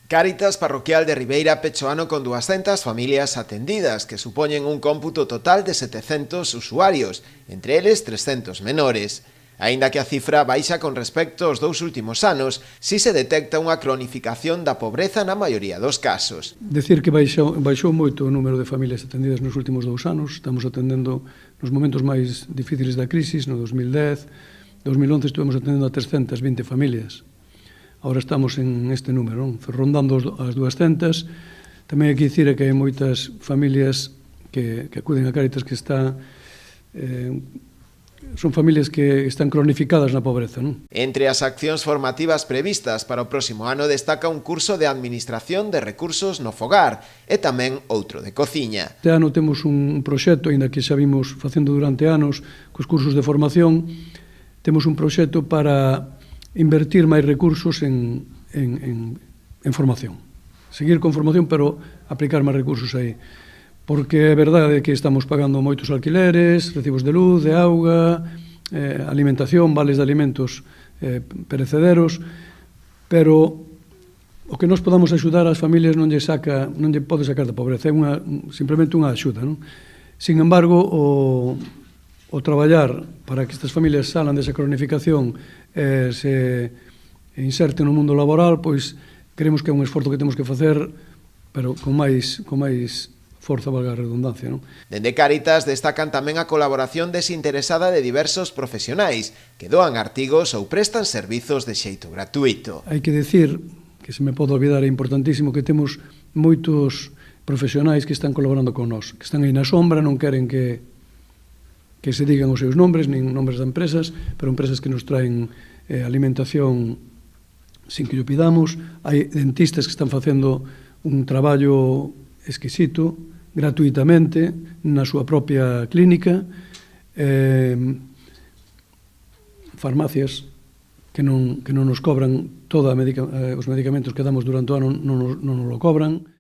Cáritas Parroquial de Ribeira pecha o ano con 200 familias atendidas, que supoñen un cómputo total de 700 usuarios, entre eles 300 menores. Aínda que a cifra baixa con respecto aos 2 últimos anos, si se detecta unha cronificación da pobreza na maioría dos casos. Decir que baixou moito o número de familias atendidas nos últimos 2 anos. Estamos atendendo nos momentos máis difíciles da crisis, no 2010, 2011 estuvemos atendendo a 320 familias. Ahora estamos en este número, non? Rondando as 200. Tamén hai que dicir que hai moitas familias que acuden a Cáritas que son familias que están cronificadas na pobreza, non? Entre as accións formativas previstas para o próximo ano destaca un curso de Administración de Recursos no Fogar e tamén outro de cociña. Este ano temos un proxecto, ainda que xa vimos facendo durante anos cos cursos de formación, temos un proxecto para invertir máis recursos en formación. Seguir con formación, pero aplicar máis recursos aí. Porque é verdade que estamos pagando moitos alquileres, recibos de luz, de auga, alimentación, vales de alimentos perecederos, pero o que nos podamos axudar ás familias non lle pode sacar da pobreza, é simplemente unha axuda, non? Sin embargo, o traballar para que estas familias salan desa cronificación e se inserten no mundo laboral, pois creemos que é un esforzo que temos que facer, pero con máis forza, valga a redundancia, non? Dende Cáritas destacan tamén a colaboración desinteresada de diversos profesionais que doan artigos ou prestan servizos de xeito gratuito. Hai que decir, que se me pode olvidar, é importantísimo que temos moitos profesionais que están colaborando con nós, que están aí na sombra, non queren que se digan os seus nombres, nin nombres de empresas, pero empresas que nos traen alimentación sin que llo pidamos. Hai dentistas que están facendo un traballo exquisito, gratuitamente, na súa propia clínica, farmacias que non nos cobran os medicamentos que damos durante o ano, non nos lo cobran.